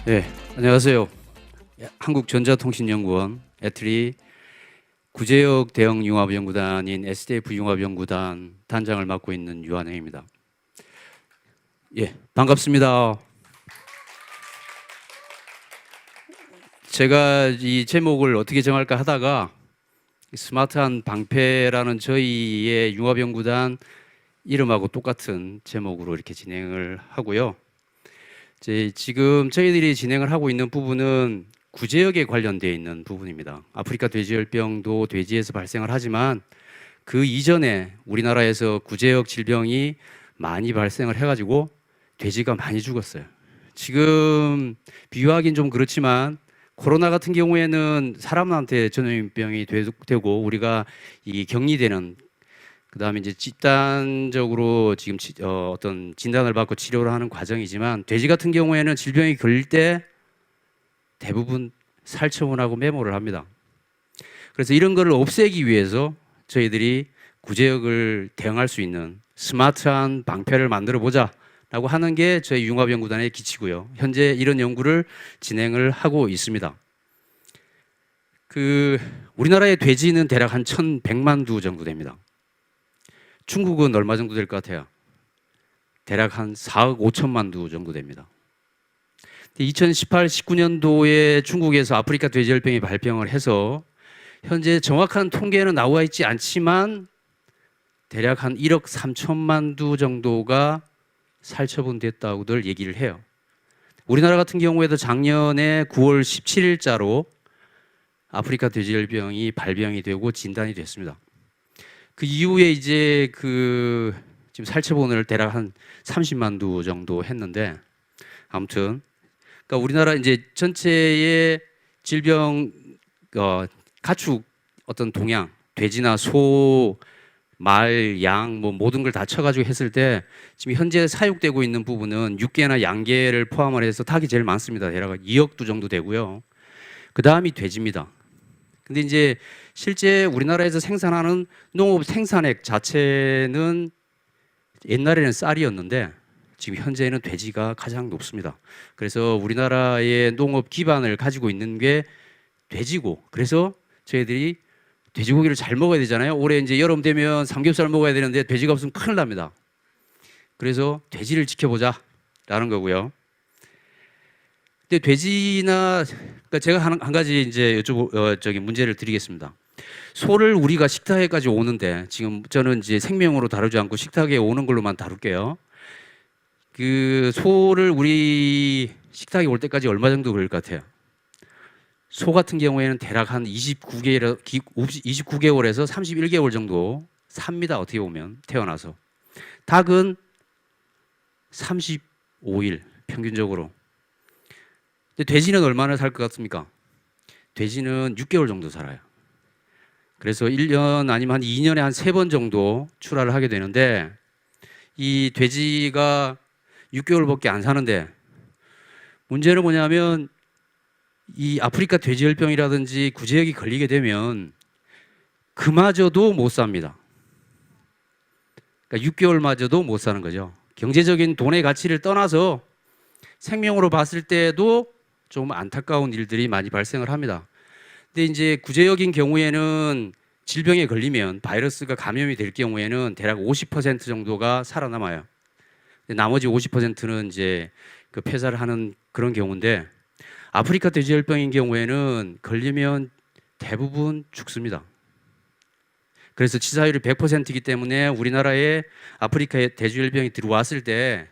네, 안녕하세요. 한국전자통신연구원 애트리 구제역 대형융합연구단인 SDF 융합연구단 단장을 맡고 있는 유한행입니다. 예, 반갑습니다. 제가 이 제목을 어떻게 정할까 하다가 스마트한 방패라는 저희의 융합연구단 이름하고 똑같은 제목으로 이렇게 진행을 하고요. 지금 저희들이 진행을 하고 있는 부분은 구제역에 관련되어 있는 부분입니다. 아프리카 돼지열병도 돼지에서 발생을 하지만 그 이전에 우리나라에서 구제역 질병이 많이 발생을 해가지고 돼지가 많이 죽었어요. 지금 비유하긴 좀 그렇지만 코로나 같은 경우에는 사람한테 전염병이 되고 우리가 이 격리되는, 그다음에 이제 집단적으로 지금 어떤 진단을 받고 치료를 하는 과정이지만, 돼지 같은 경우에는 질병이 걸릴 때 대부분 살처분하고 메모를 합니다. 그래서 이런 거를 없애기 위해서 저희들이 구제역을 대응할 수 있는 스마트한 방패를 만들어 보자라고 하는 게 저희 융합연구단의 기치고요. 현재 이런 연구를 진행을 하고 있습니다. 우리나라의 돼지는 대략 한 1,100만 두 정도 됩니다. 중국은 얼마 정도 될 것 같아요? 대략 한 4억 5천만 두 정도 됩니다. 2018, 19년도에 중국에서 아프리카 돼지열병이 발병을 해서 현재 정확한 통계는 나와 있지 않지만 대략 한 1억 3천만 두 정도가 살처분됐다고들 얘기를 해요. 우리나라 같은 경우에도 작년에 9월 17일자로 아프리카 돼지열병이 발병이 되고 진단이 됐습니다. 그 이후에 이제 지금 살처분을 대략 한 30만 두 정도 했는데, 아무튼 그러니까 우리나라 이제 전체의 질병 가축 어떤 동향, 돼지나 소, 말, 양 뭐 모든 걸 다 쳐가지고 했을 때 지금 현재 사육되고 있는 부분은 육계나 양계를 포함을 해서 닭이 제일 많습니다. 대략 2억 두 정도 되고요. 그 다음이 돼지입니다. 근데 이제 실제 우리나라에서 생산하는 농업 생산액 자체는 옛날에는 쌀이었는데 지금 현재는 돼지가 가장 높습니다. 그래서 우리나라의 농업 기반을 가지고 있는 게 돼지고, 그래서 저희들이 돼지고기를 잘 먹어야 되잖아요. 올해 이제 여름 되면 삼겹살 먹어야 되는데 돼지가 없으면 큰일 납니다. 그래서 돼지를 지켜보자라는 거고요. 근데 돼지나, 그러니까 제가 한 가지 이제 저기 문제를 드리겠습니다. 소를 우리가 식탁에까지 오는데, 지금 저는 이제 생명으로 다루지 않고 식탁에 오는 걸로만 다룰게요. 그 소를 우리 식탁에 올 때까지 얼마 정도 걸릴 것 같아요? 소 같은 경우에는 대략 한 29개월에서 31개월 정도 삽니다. 어떻게 보면 태어나서. 닭은 35일 평균적으로. 근데 돼지는 얼마나 살 것 같습니까? 돼지는 6개월 정도 살아요. 그래서 1년 아니면 한 2년에 한 3번 정도 출하를 하게 되는데, 이 돼지가 6개월밖에 안 사는데 문제는 뭐냐면 이 아프리카 돼지열병이라든지 구제역이 걸리게 되면 그마저도 못 삽니다. 그러니까 6개월마저도 못 사는 거죠. 경제적인 돈의 가치를 떠나서 생명으로 봤을 때도 좀 안타까운 일들이 많이 발생을 합니다. 근데 이제 구제역인 경우에는 질병에 걸리면, 바이러스가 감염이 될 경우에는 대략 50% 정도가 살아남아요. 나머지 50%는 이제 그 폐사를 하는 그런 경우인데, 아프리카 돼지열병인 경우에는 걸리면 대부분 죽습니다. 그래서 치사율이 100%이기 때문에 우리나라에 아프리카 돼지열병이 들어왔을 때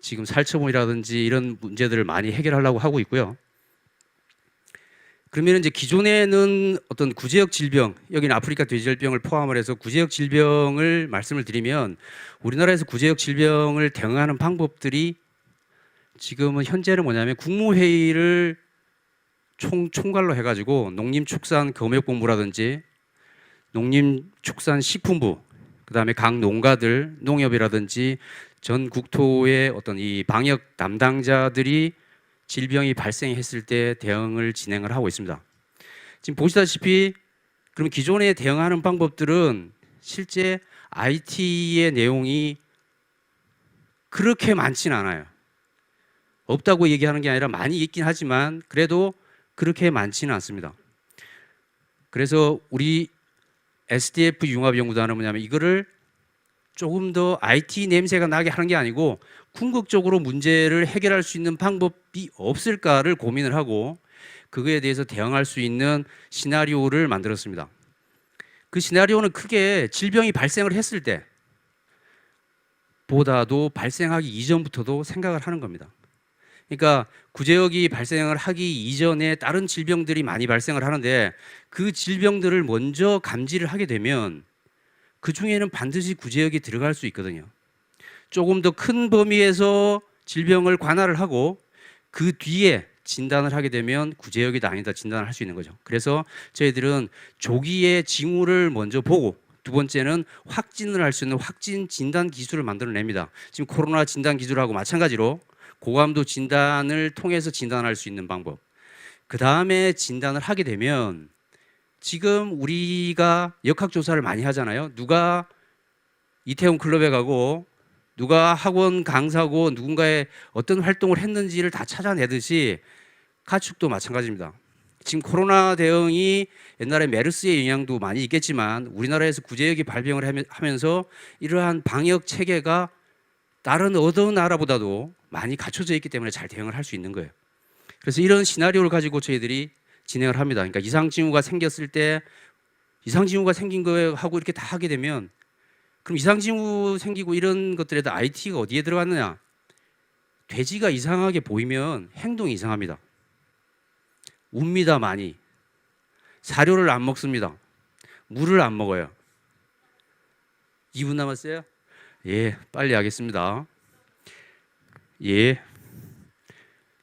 지금 살처분이라든지 이런 문제들을 많이 해결하려고 하고 있고요. 그러면 이제 기존에는 어떤 구제역 질병, 여기는 아프리카 돼지열병을 포함을 해서 구제역 질병을 말씀을 드리면, 우리나라에서 구제역 질병을 대응하는 방법들이 지금은 현재는 뭐냐면 국무회의를 총괄로 해가지고 농림축산검역본부라든지 농림축산식품부, 그다음에 각 농가들, 농협이라든지 전 국토의 어떤 이 방역 담당자들이 질병이 발생했을 때 대응을 진행을 하고 있습니다. 지금 보시다시피 그럼 기존에 대응하는 방법들은 실제 IT의 내용이 그렇게 많지는 않아요. 없다고 얘기하는 게 아니라 많이 있긴 하지만 그래도 그렇게 많지는 않습니다. 그래서 우리 SDF 융합연구단은 뭐냐면 이거를 조금 더 IT 냄새가 나게 하는 게 아니고 궁극적으로 문제를 해결할 수 있는 방법이 없을까를 고민을 하고 그거에 대해서 대응할 수 있는 시나리오를 만들었습니다. 그 시나리오는 크게 질병이 발생을 했을 때 보다도 발생하기 이전부터도 생각을 하는 겁니다. 그러니까 구제역이 발생을 하기 이전에 다른 질병들이 많이 발생을 하는데 그 질병들을 먼저 감지를 하게 되면 그 중에는 반드시 구제역이 들어갈 수 있거든요. 조금 더 큰 범위에서 질병을 관할을 하고 그 뒤에 진단을 하게 되면 구제역이다 아니다 진단을 할 수 있는 거죠. 그래서 저희들은 조기에 징후를 먼저 보고 두 번째는 확진을 할 수 있는 확진 진단 기술을 만들어냅니다. 지금 코로나 진단 기술하고 마찬가지로 고감도 진단을 통해서 진단할 수 있는 방법. 그 다음에 진단을 하게 되면 지금 우리가 역학조사를 많이 하잖아요. 누가 이태원 클럽에 가고 누가 학원 강사고 누군가의 어떤 활동을 했는지를 다 찾아내듯이 가축도 마찬가지입니다. 지금 코로나 대응이 옛날에 메르스의 영향도 많이 있겠지만 우리나라에서 구제역이 발병을 하면서 이러한 방역 체계가 다른 어떤 나라보다도 많이 갖춰져 있기 때문에 잘 대응을 할 수 있는 거예요. 그래서 이런 시나리오를 가지고 저희들이 진행을 합니다. 그러니까 이상징후가 생겼을 때 이상징후가 생긴 거하고 이렇게 다 하게 되면 그럼 이상징후 생기고 이런 것들에다 IT가 어디에 들어갔느냐? 돼지가 이상하게 보이면 행동이 이상합니다. 웁니다 많이. 사료를 안 먹습니다. 물을 안 먹어요. 2분 남았어요? 예, 빨리 하겠습니다. 예.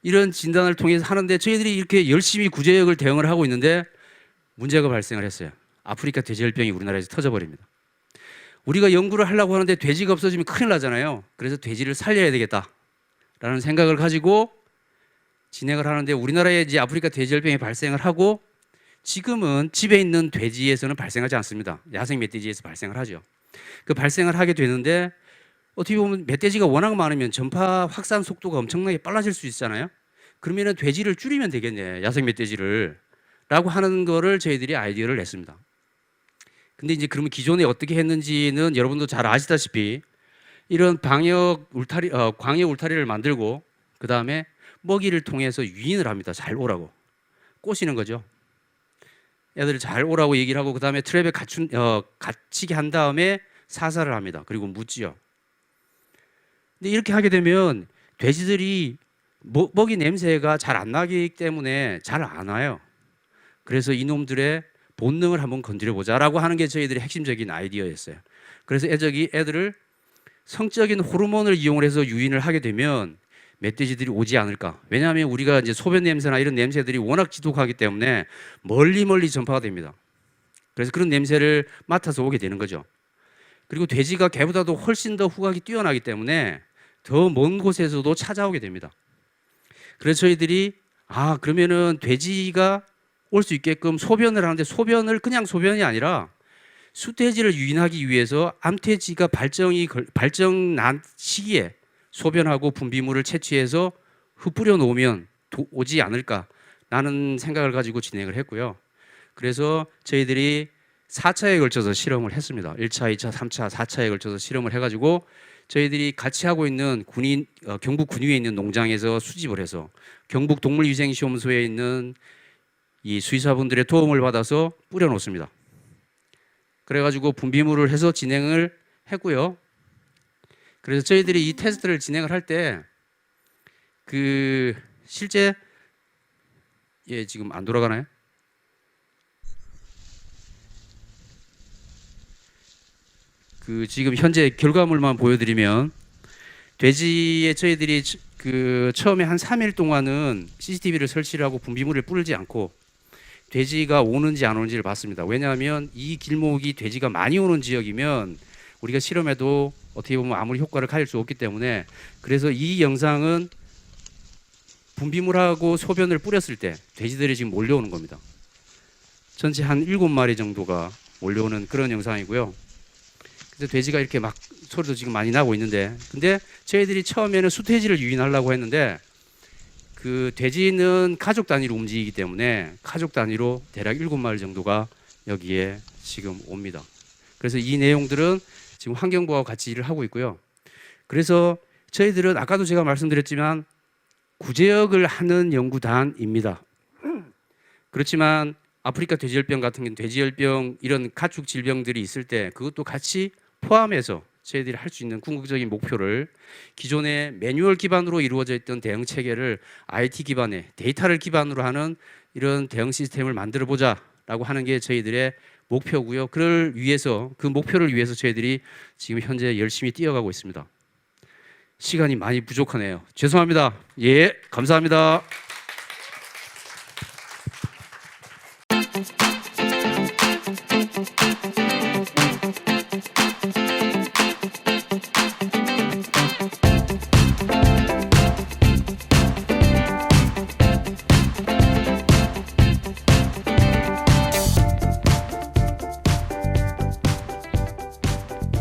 이런 진단을 통해서 하는데 저희들이 이렇게 열심히 구제역을 대응을 하고 있는데 문제가 발생을 했어요. 아프리카 돼지열병이 우리나라에서 터져버립니다. 우리가 연구를 하려고 하는데 돼지가 없어지면 큰일 나잖아요. 그래서 돼지를 살려야 되겠다라는 생각을 가지고 진행을 하는데 우리나라에 이제 아프리카 돼지열병이 발생을 하고 지금은 집에 있는 돼지에서는 발생하지 않습니다. 야생 멧돼지에서 발생을 하죠. 그 발생을 하게 되는데 어떻게 보면 멧돼지가 워낙 많으면 전파 확산 속도가 엄청나게 빨라질 수 있잖아요. 그러면은 돼지를 줄이면 되겠네, 야생 멧돼지를 라고 하는 거를 저희들이 아이디어를 냈습니다. 근데 이제 그러면 기존에 어떻게 했는지는 여러분도 잘 아시다시피 이런 방역 울타리, 광역 울타리를 만들고 그 다음에 먹이를 통해서 유인을 합니다. 잘 오라고 꼬시는 거죠. 애들 잘 오라고 얘기를 하고 그 다음에 트랩에 갇히게 한 다음에 사살을 합니다. 그리고 묻지요. 근데 이렇게 하게 되면 돼지들이 먹이 냄새가 잘 안 나기 때문에 잘 안 와요. 그래서 이놈들의 본능을 한번 건드려 보자라고 하는 게 저희들의 핵심적인 아이디어였어요. 그래서 애들을 성적인 호르몬을 이용해서 유인을 하게 되면 멧돼지들이 오지 않을까. 왜냐하면 우리가 이제 소변 냄새나 이런 냄새들이 워낙 지독하기 때문에 멀리 전파가 됩니다. 그래서 그런 냄새를 맡아서 오게 되는 거죠. 그리고 돼지가 개보다도 훨씬 더 후각이 뛰어나기 때문에 더 먼 곳에서도 찾아오게 됩니다. 그래서 저희들이 그러면은 돼지가 올 수 있게끔 소변을 하는데 소변을 그냥 소변이 아니라 수돼지를 유인하기 위해서 암돼지가 발정난 시기에 소변하고 분비물을 채취해서 흩뿌려 놓으면 오지 않을까라는 생각을 가지고 진행을 했고요. 그래서 저희들이 4차에 걸쳐서 실험을 했습니다. 1차, 2차, 3차, 4차에 걸쳐서 실험을 해가지고 저희들이 같이 하고 있는 경북 군위에 있는 농장에서 수집을 해서 경북 동물위생시험소에 있는 이 수의사분들의 도움을 받아서 뿌려 놓습니다. 그래가지고 분비물을 해서 진행을 했고요. 그래서 저희들이 이 테스트를 진행을 할 때 실제 지금 안 돌아가나요? 지금 현재 결과물만 보여드리면 돼지에 저희들이 처음에 한 3일 동안은 CCTV를 설치를 하고 분비물을 뿌리지 않고 돼지가 오는지 안 오는지를 봤습니다. 왜냐하면 이 길목이 돼지가 많이 오는 지역이면 우리가 실험해도 어떻게 보면 아무리 효과를 가질 수 없기 때문에 그래서 이 영상은 분비물하고 소변을 뿌렸을 때 돼지들이 지금 몰려오는 겁니다. 전체 한 7마리 정도가 몰려오는 그런 영상이고요. 그래서 돼지가 이렇게 막 소리도 지금 많이 나고 있는데 근데 저희들이 처음에는 수돼지를 유인하려고 했는데 그 돼지는 가족 단위로 움직이기 때문에 가족 단위로 대략 7마을 정도가 여기에 지금 옵니다. 그래서 이 내용들은 지금 환경부와 같이 일을 하고 있고요. 그래서 저희들은 아까도 제가 말씀드렸지만 구제역을 하는 연구단입니다. 그렇지만 아프리카 돼지열병 같은 경우는 돼지열병 이런 가축 질병들이 있을 때 그것도 같이 포함해서 저희들이 할 수 있는 궁극적인 목표를 기존의 매뉴얼 기반으로 이루어져 있던 대응 체계를 IT 기반의 데이터를 기반으로 하는 이런 대응 시스템을 만들어 보자라고 하는 게 저희들의 목표고요. 그를 위해서 그 목표를 위해서 저희들이 지금 현재 열심히 뛰어가고 있습니다. 시간이 많이 부족하네요. 죄송합니다. 예, 감사합니다.